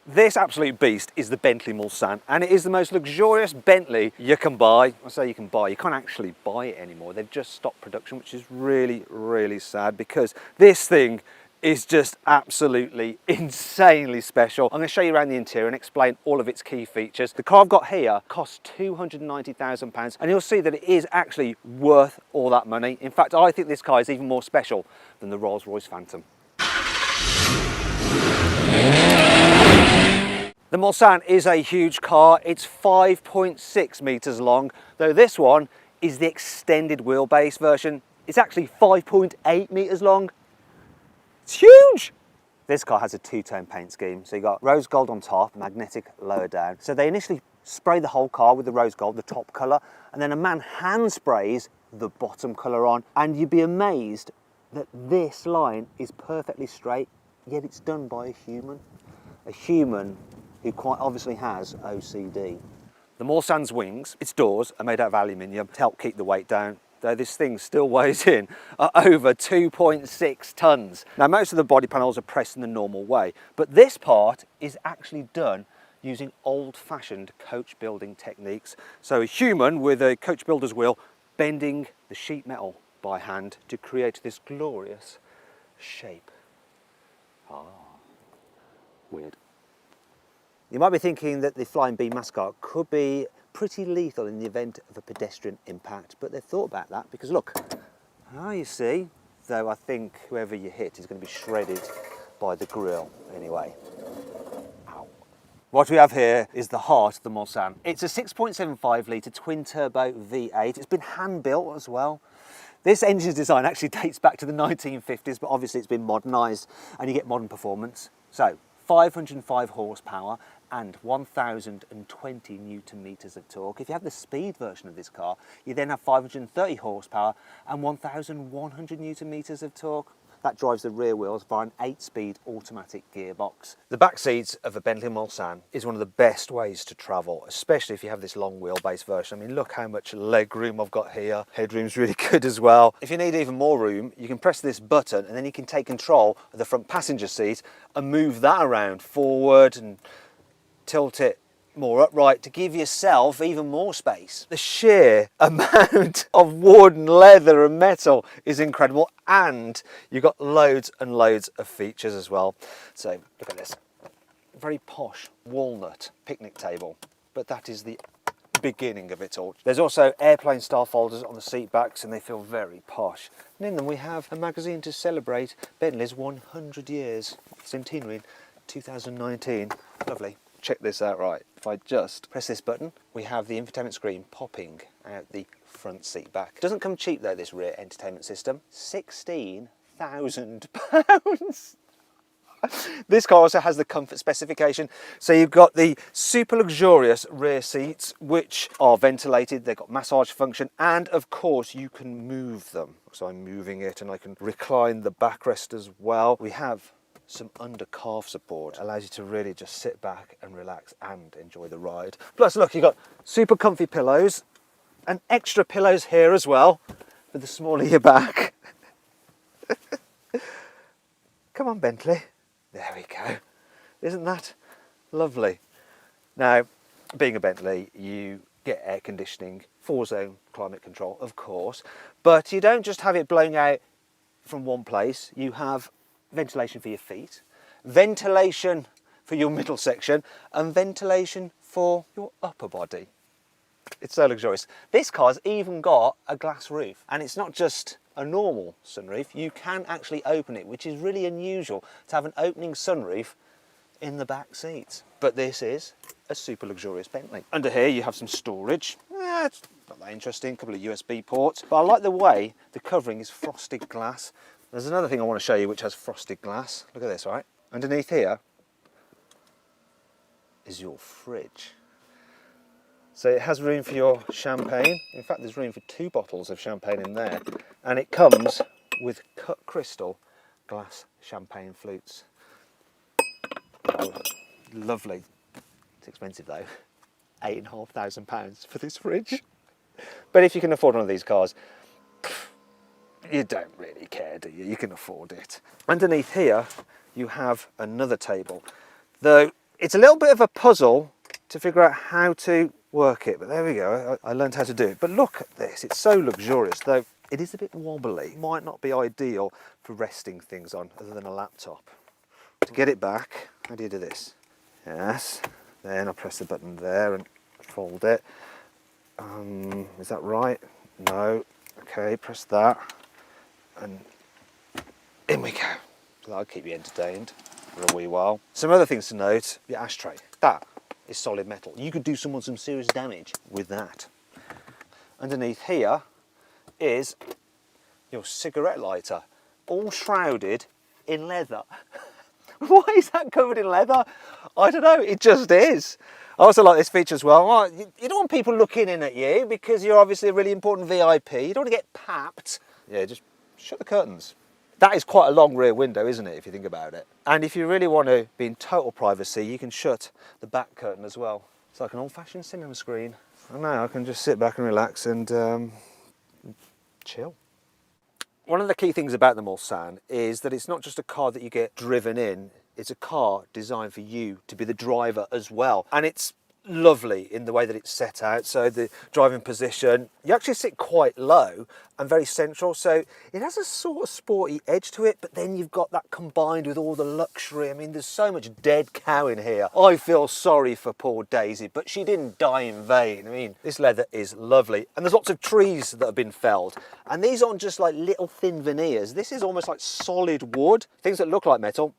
This absolute beast is the Bentley Mulsanne, and it is the most luxurious Bentley you can buy. I say you can buy, you can't actually buy it anymore. They've just stopped production, which is really, really sad, because this thing is just absolutely insanely special. I'm going to show you around the interior and explain all of its key features. The car I've got here costs £290,000, and you'll see that it is actually worth all that money. In fact, I think this car is even more special than the Rolls-Royce Phantom. The Mulsanne is a huge car. It's 5.6 metres long, though this one is the extended wheelbase version. It's actually 5.8 metres long. It's huge! This car has a two-tone paint scheme. So you got rose gold on top, magnetic lower down. So they initially spray the whole car with the rose gold, the top colour, and then a man hand sprays the bottom colour on. And you'd be amazed that this line is perfectly straight, yet it's done by a human. A human who quite obviously has OCD. The Mulsanne's wings, its doors, are made out of aluminium to help keep the weight down, though this thing still weighs in at over 2.6 tonnes. Now, most of the body panels are pressed in the normal way, but this part is actually done using old-fashioned coach building techniques. So a human with a coach builder's wheel bending the sheet metal by hand to create this glorious shape. Ah, weird. You might be thinking that the Flying Bee mascot could be pretty lethal in the event of a pedestrian impact, but they've thought about that because look, you see, though I think whoever you hit is going to be shredded by the grille anyway. Ow. What we have here is the heart of the Mulsanne. It's a 6.75 litre twin turbo V8. It's been hand built as well. This engine's design actually dates back to the 1950s, but obviously it's been modernised and you get modern performance. So 505 horsepower and 1,020 newton meters of torque. If you have the speed version of this car, you then have 530 horsepower and 1,100 newton meters of torque. That drives the rear wheels via an 8-speed automatic gearbox. The back seats of a Bentley Mulsanne is one of the best ways to travel, especially if you have this long wheelbase version. I mean, look how much leg room I've got here. Headroom's really good as well. If you need even more room, you can press this button and then you can take control of the front passenger seat and move that around forward and tilt it more upright to give yourself even more space. The sheer amount of wood and leather and metal is incredible, and you've got loads and loads of features as well. So look at this, very posh walnut picnic table, but that is the beginning of it all. There's also airplane style folders on the seat backs and they feel very posh. And in them we have a magazine to celebrate Bentley's 100 years, centenary in 2019. Lovely. Check this out, right. If I just press this button, we have the infotainment screen popping out the front seat back. Doesn't come cheap though, this rear entertainment system. £16,000. This car also has the comfort specification. So you've got the super luxurious rear seats, which are ventilated. They've got massage function, and of course you can move them. So I'm moving it and I can recline the backrest as well. We have some under calf support, allows you to really just sit back and relax and enjoy the ride. Plus look, you've got super comfy pillows and extra pillows here as well for the smaller your back. Come on, Bentley. There we go. Isn't that lovely? Now, being a Bentley, you get air conditioning, 4-zone climate control, of course, but you don't just have it blowing out from one place. You have ventilation for your feet, ventilation for your middle section, and ventilation for your upper body. It's so luxurious. This car's even got a glass roof, and it's not just a normal sunroof. You can actually open it, which is really unusual to have an opening sunroof in the back seats. But this is a super luxurious Bentley. Under here you have some storage. It's not that interesting, a couple of USB ports, but I like the way the covering is frosted glass. There's another thing I want to show you which has frosted glass. Look at this, right? Underneath here is your fridge. So it has room for your champagne. In fact, there's room for 2 bottles of champagne in there. And it comes with cut crystal glass champagne flutes. Oh, lovely. It's expensive though. £8,500 for this fridge. But if you can afford one of these cars, you don't really care, do you? You can afford it. Underneath here, you have another table. Though It's a little bit of a puzzle to figure out how to work it, but there we go. I learned how to do it. But look at this, it's so luxurious, though it is a bit wobbly. Might not be ideal for resting things on other than a laptop. To get it back, how do you do this? Yes, then I press the button there and fold it. Is that right? No. Okay, press that and in we go. So that'll keep you entertained for a wee while. Some other things to note, your ashtray. That is solid metal. You could do someone some serious damage with that. Underneath here is your cigarette lighter, all shrouded in leather. Why is that covered in leather? I don't know, it just is. I also like this feature as well. You don't want people looking in at you because you're obviously a really important VIP. You don't want to get papped. Yeah, just shut the curtains. That is quite a long rear window, isn't it, if you think about it? And if you really want to be in total privacy, you can shut the back curtain as well. It's like an old-fashioned cinema screen. And now I can just sit back and relax and chill. One of the key things about the Mulsanne is that it's not just a car that you get driven in, it's a car designed for you to be the driver as well. And it's lovely in the way that it's set out. So the driving position, you actually sit quite low and very central. So it has a sort of sporty edge to it, but then you've got that combined with all the luxury. I mean, there's so much dead cow in here. I feel sorry for poor Daisy, but she didn't die in vain. I mean, this leather is lovely. And there's lots of trees that have been felled. And these aren't just like little thin veneers. This is almost like solid wood. Things that look like metal,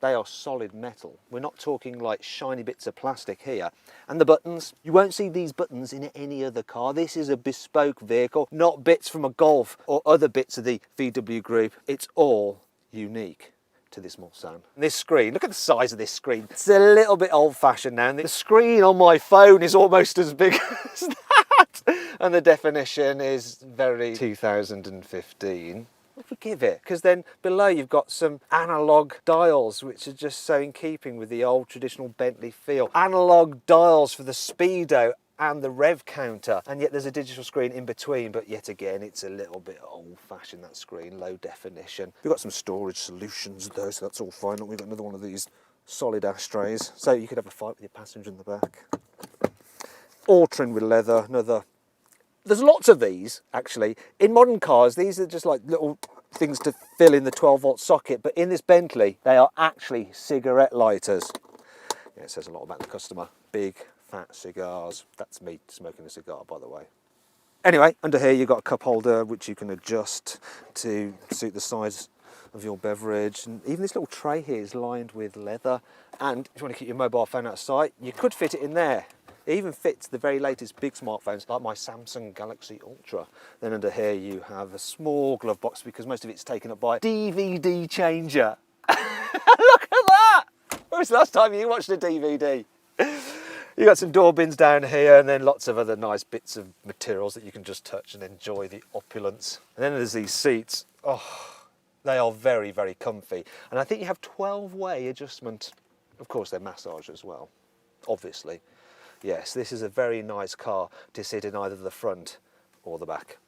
they are solid metal. We're not talking like shiny bits of plastic here. And the buttons, you won't see these buttons in any other car. This is a bespoke vehicle, not bits from a Golf or other bits of the VW group. It's all unique to this Mulsanne. And this screen, look at the size of this screen. It's a little bit old-fashioned now. The screen on my phone is almost as big as that. And the definition is very 2015. Forgive it, because then below you've got some analog dials which are just so in keeping with the old traditional Bentley feel. Analog dials for the speedo and the rev counter, and yet there's a digital screen in between, but yet again it's a little bit old-fashioned, that screen, low definition. We've got some storage solutions though, so that's all fine. We've got another one of these solid ashtrays, so you could have a fight with your passenger in the back. All trimmed with leather, another. There's lots of these, actually. In modern cars, these are just like little things to fill in the 12-volt socket, but in this Bentley, they are actually cigarette lighters. Yeah, it says a lot about the customer. Big, fat cigars. That's me smoking a cigar, by the way. Anyway, under here you've got a cup holder, which you can adjust to suit the size of your beverage. And even this little tray here is lined with leather. And if you want to keep your mobile phone out of sight, you could fit it in there. It even fits the very latest big smartphones like my Samsung Galaxy Ultra. Then under here you have a small glove box because most of it's taken up by a DVD changer. Look at that! When was the last time you watched a DVD? You got some door bins down here and then lots of other nice bits of materials that you can just touch and enjoy the opulence. And then there's these seats. Oh, they are very, very comfy. And I think you have 12-way adjustment. Of course, they're massage as well, obviously. Yes, this is a very nice car to sit in either the front or the back.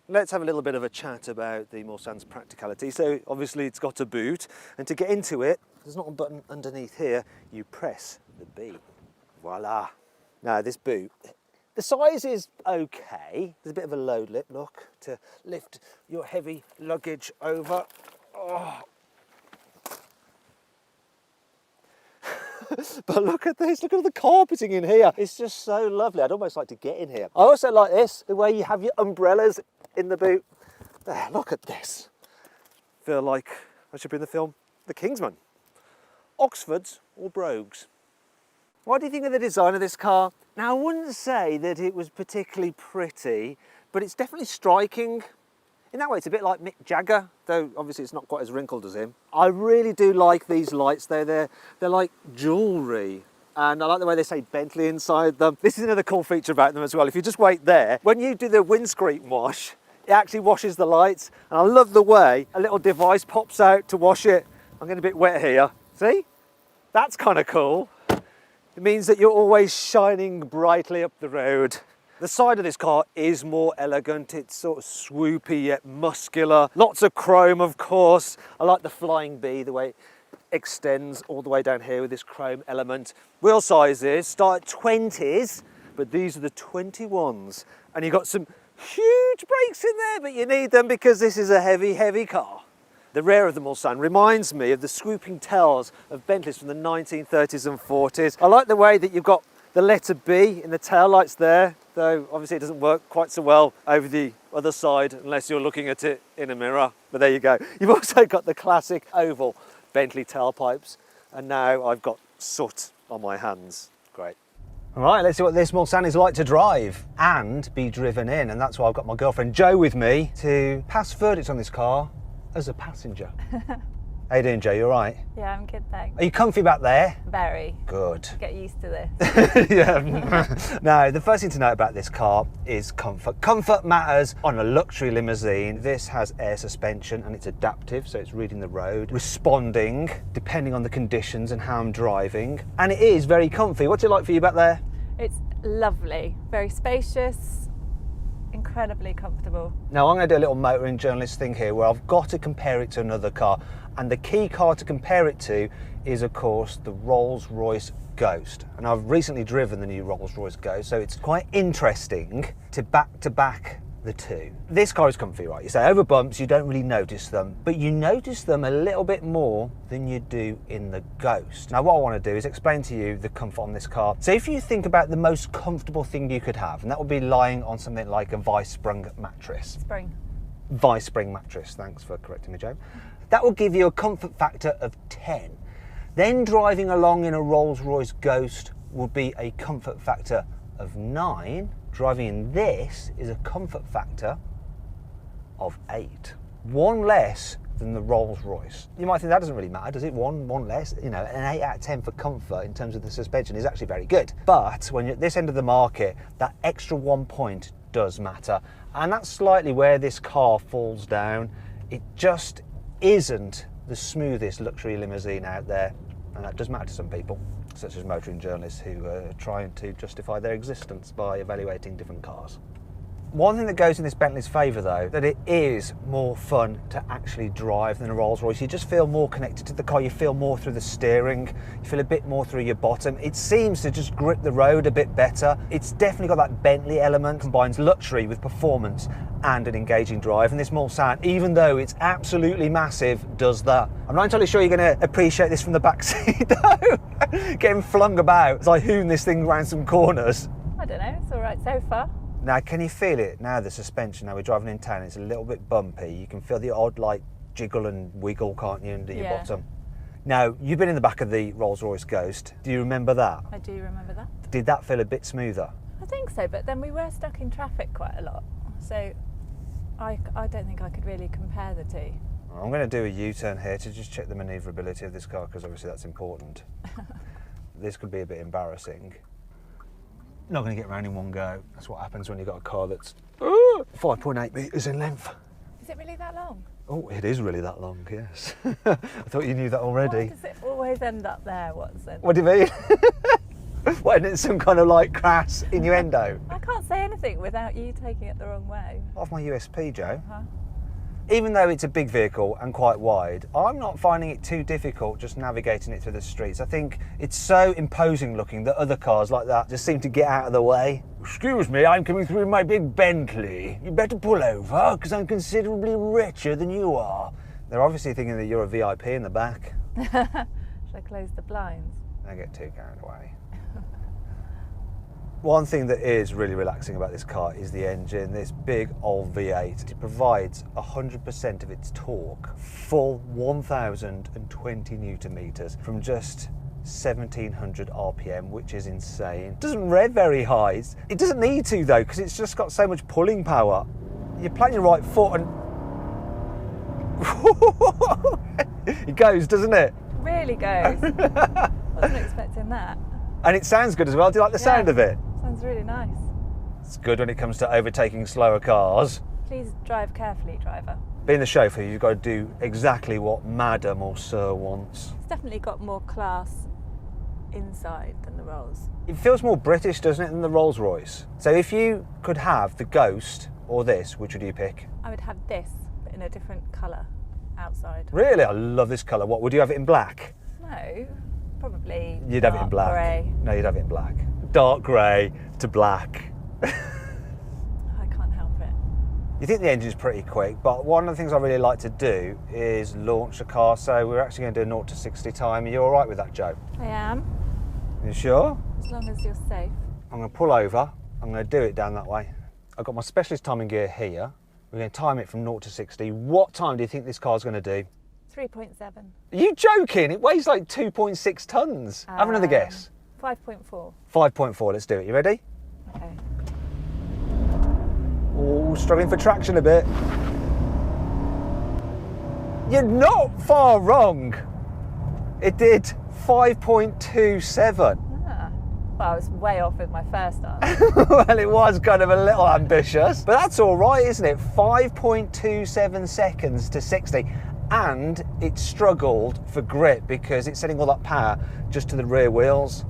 Let's have a little bit of a chat about the Mulsanne's practicality. So obviously it's got a boot, and to get into it, there's not a button underneath here. You press the B. Voila. Now this boot, the size is okay. There's a bit of a low lip, look, to lift your heavy luggage over. Oh. But look at this, look at all the carpeting in here. It's just so lovely. I'd almost like to get in here. I also like this, the way you have your umbrellas in the boot. There, look at this. Feel like I should be in the film The Kingsman. Oxfords or brogues? What do you think of the design of this car? Now, I wouldn't say that it was particularly pretty, but it's definitely striking. In that way, it's a bit like Mick Jagger, though obviously it's not quite as wrinkled as him. I really do like these lights, though. They're like jewellery. And I like the way they say Bentley inside them. This is another cool feature about them as well. If you just wait there, when you do the windscreen wash, it actually washes the lights. And I love the way a little device pops out to wash it. I'm getting a bit wet here. See? That's kind of cool. It means that you're always shining brightly up the road. The side of this car is more elegant. It's sort of swoopy yet muscular. Lots of chrome, of course. I like the flying bee, the way it extends all the way down here with this chrome element. Wheel sizes start at 20s, but these are the 21s. And you've got some huge brakes in there, but you need them because this is a heavy, heavy car. The rear of the Mulsanne reminds me of the swooping tails of Bentleys from the 1930s and 40s. I like the way that you've got the letter B in the tail lights there, though obviously it doesn't work quite so well over the other side unless you're looking at it in a mirror. But there you go. You've also got the classic oval Bentley tailpipes, and now I've got soot on my hands. Great. All right, let's see what this Mulsanne is like to drive and be driven in, and that's why I've got my girlfriend Jo with me to pass verdict on this car as a passenger. How you doing, Jo? You all right? Yeah, I'm good, thanks. Are you comfy back there? Very. Good. Get used to this. Yeah. Now, the first thing to note about this car is comfort. Comfort matters on a luxury limousine. This has air suspension and it's adaptive, so it's reading the road, responding depending on the conditions and how I'm driving. And it is very comfy. What's it like for you back there? It's lovely, very spacious, incredibly comfortable. Now I'm going to do a little motoring journalist thing here where I've got to compare it to another car, and the key car to compare it to is of course the Rolls-Royce Ghost, and I've recently driven the new Rolls-Royce Ghost, so it's quite interesting to back the two. This car is comfy, right? You say over bumps you don't really notice them, but you notice them a little bit more than you do in the Ghost. Now what I want to do is explain to you the comfort on this car. So if you think about the most comfortable thing you could have, and that would be lying on something like a vice-sprung mattress. Vice-spring mattress, thanks for correcting me, Jo. That will give you a comfort factor of 10. Then driving along in a Rolls-Royce Ghost will be a comfort factor of 9. Driving in this is a comfort factor of 8. One less than the Rolls-Royce. You might think that doesn't really matter, does it? One less, you know, an 8 out of 10 for comfort in terms of the suspension is actually very good. But when you're at this end of the market, that extra 1 point does matter. And that's slightly where this car falls down. It just isn't the smoothest luxury limousine out there. And that does matter to some people, such as motoring journalists who are trying to justify their existence by evaluating different cars. One thing that goes in this Bentley's favour though, that it is more fun to actually drive than a Rolls-Royce. You just feel more connected to the car, you feel more through the steering, you feel a bit more through your bottom. It seems to just grip the road a bit better. It's definitely got that Bentley element, combines luxury with performance and an engaging drive, and this Mulsanne, even though it's absolutely massive, does that. I'm not entirely sure you're going to appreciate this from the back seat though, getting flung about as I hoon this thing around some corners. I don't know, it's all right so far. Now, can you feel it? Now the suspension, now we're driving in town, it's a little bit bumpy. You can feel the odd like jiggle and wiggle, can't you, under your bottom? Now, you've been in the back of the Rolls-Royce Ghost. Do you remember that? I do remember that. Did that feel a bit smoother? I think so, but then we were stuck in traffic quite a lot. So I don't think I could really compare the two. I'm going to do a U-turn here to just check the manoeuvrability of this car, because obviously that's important. This could be a bit embarrassing. Not going to get around in one go. That's what happens when you've got a car that's 5.8 metres in length. Is it really that long? Oh, it is really that long, yes. I thought you knew that already. Why does it always end up there, Watson? What do you mean? What, it's some kind of like crass innuendo? I can't say anything without you taking it the wrong way. Off my USP, Jo. Even though it's a big vehicle and quite wide, I'm not finding it too difficult just navigating it through the streets. I think it's so imposing looking that other cars like that just seem to get out of the way. Excuse me, I'm coming through in my big Bentley. You better pull over, because I'm considerably richer than you are. They're obviously thinking that you're a VIP in the back. Should I close the blinds? Don't get too carried away. One thing that is really relaxing about this car is the engine, this big old V8. It provides 100% of its torque, full 1,020 Newton meters from just 1,700 RPM, which is insane. It doesn't rev very high. It doesn't need to though, because it's just got so much pulling power. You plant your right foot and it goes, doesn't it? Really goes. I wasn't expecting that. And it sounds good as well. Do you like the sound of it? Sounds really nice. It's good when it comes to overtaking slower cars. Please drive carefully, driver. Being the chauffeur, you've got to do exactly what Madam or Sir wants. It's definitely got more class inside than the Rolls. It feels more British, doesn't it, than the Rolls-Royce? So if you could have the Ghost or this, which would you pick? I would have this, but in a different colour outside. Really? I love this colour. What, would you have it in black? No, probably. You'd have it in dark black. grey. No, you'd have it in black. Dark grey to black. I can't help it. You think the engine's pretty quick, but one of the things I really like to do is launch the car. So we're actually going to do a 0 to 60 time. Are you all right with that, Joe? I am, You sure? as long as you're safe. I'm going to pull over. I'm going to do it down that way. I've got my specialist timing gear here. We're going to time it from 0 to 60. What time do you think this car's going to do? 3.7. Are you joking? It weighs like 2.6 tonnes. Have another guess. 5.4. 5.4. Let's do it. You ready? Okay. Oh, struggling for traction a bit. You're not far wrong. It did 5.27. Well, I was way off with my first answer. Well, it was kind of a little ambitious, but that's all right, isn't it? 5.27 seconds to 60. And it struggled for grip because it's sending all that power just to the rear wheels.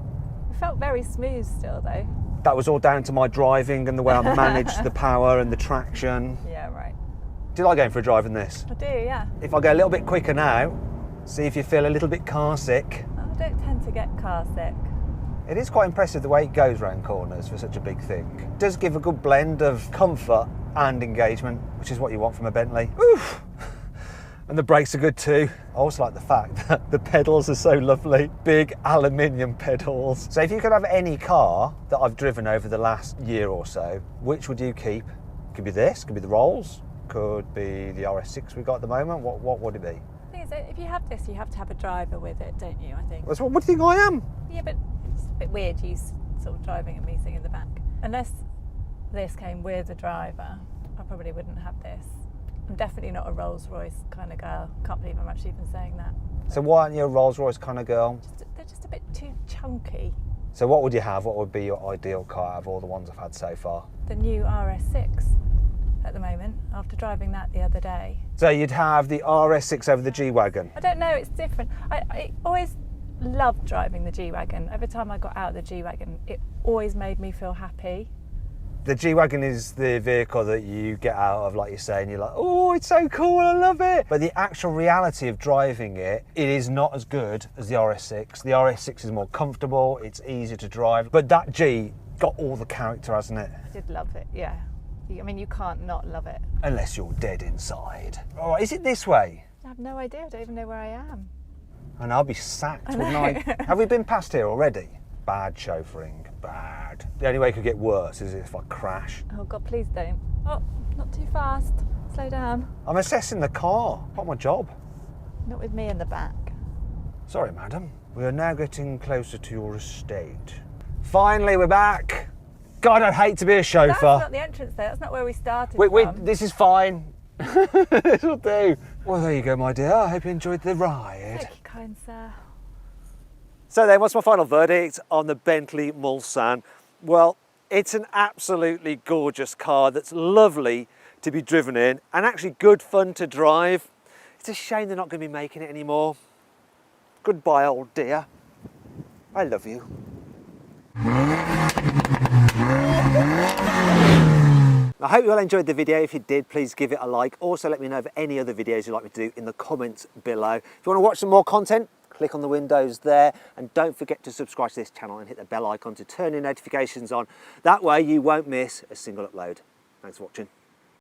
It felt very smooth still, though. That was all down to my driving and the way I managed the power and the traction. Yeah, right. Do you like going for a drive in this? I do, yeah. If I go a little bit quicker now, see if you feel a little bit car sick. I don't tend to get car sick. It is quite impressive the way it goes round corners for such a big thing. It does give a good blend of comfort and engagement, which is what you want from a Bentley. Oof. And the brakes are good too. I also like the fact that the pedals are so lovely. Big aluminium pedals. So if you could have any car that I've driven over the last year or so, which would you keep? Could be this, could be the Rolls, could be the RS6 we've got at the moment. What would it be? The thing is, if you have this, you have to have a driver with it, don't you, I think? What do you think I am? Yeah, but it's a bit weird you sort of driving and me sitting in the back. Unless this came with a driver, I probably wouldn't have this. I'm definitely not a Rolls-Royce kind of girl. Can't believe I'm actually even saying that. So why aren't you a Rolls-Royce kind of girl? They're just a bit too chunky. So what would you have? What would be your ideal car out of all the ones I've had so far? The new RS6 at the moment, after driving that the other day. So you'd have the RS6 over the G-Wagon? I don't know, it's different. I always loved driving the G-Wagon. Every time I got out of the G-Wagon, it always made me feel happy. The G-Wagon is the vehicle that you get out of, like you say, and you're like, oh, it's so cool, I love it. But the actual reality of driving it, it is not as good as the RS6. The RS6 is more comfortable, it's easier to drive, but that G got all the character, hasn't it? I did love it, yeah. I mean, you can't not love it. Unless you're dead inside. All right, is it this way? I have no idea, I don't even know where I am. And I'll be sacked, wouldn't I? Have we been past here already? Bad chauffeuring, bad. The only way it could get worse is if I crash. Oh God, please don't. Oh, not too fast. Slow down. I'm assessing the car, not my job. Not with me in the back. Sorry, madam. We are now getting closer to your estate. Finally, we're back. God, I'd hate to be a chauffeur. That's not the entrance there. That's not where we started Wait, from. this is fine. This will do. Well, there you go, my dear. I hope you enjoyed the ride. Thank you, kind sir. So then, what's my final verdict on the Bentley Mulsanne? Well, it's an absolutely gorgeous car that's lovely to be driven in and actually good fun to drive. It's a shame they're not going to be making it anymore. Goodbye, old dear. I love you. I hope you all enjoyed the video. If you did, please give it a like. Also, let me know of any other videos you'd like me to do in the comments below. If you want to watch some more content, click on the windows there, and don't forget to subscribe to this channel and hit the bell icon to turn your notifications on. That way you won't miss a single upload. Thanks for watching.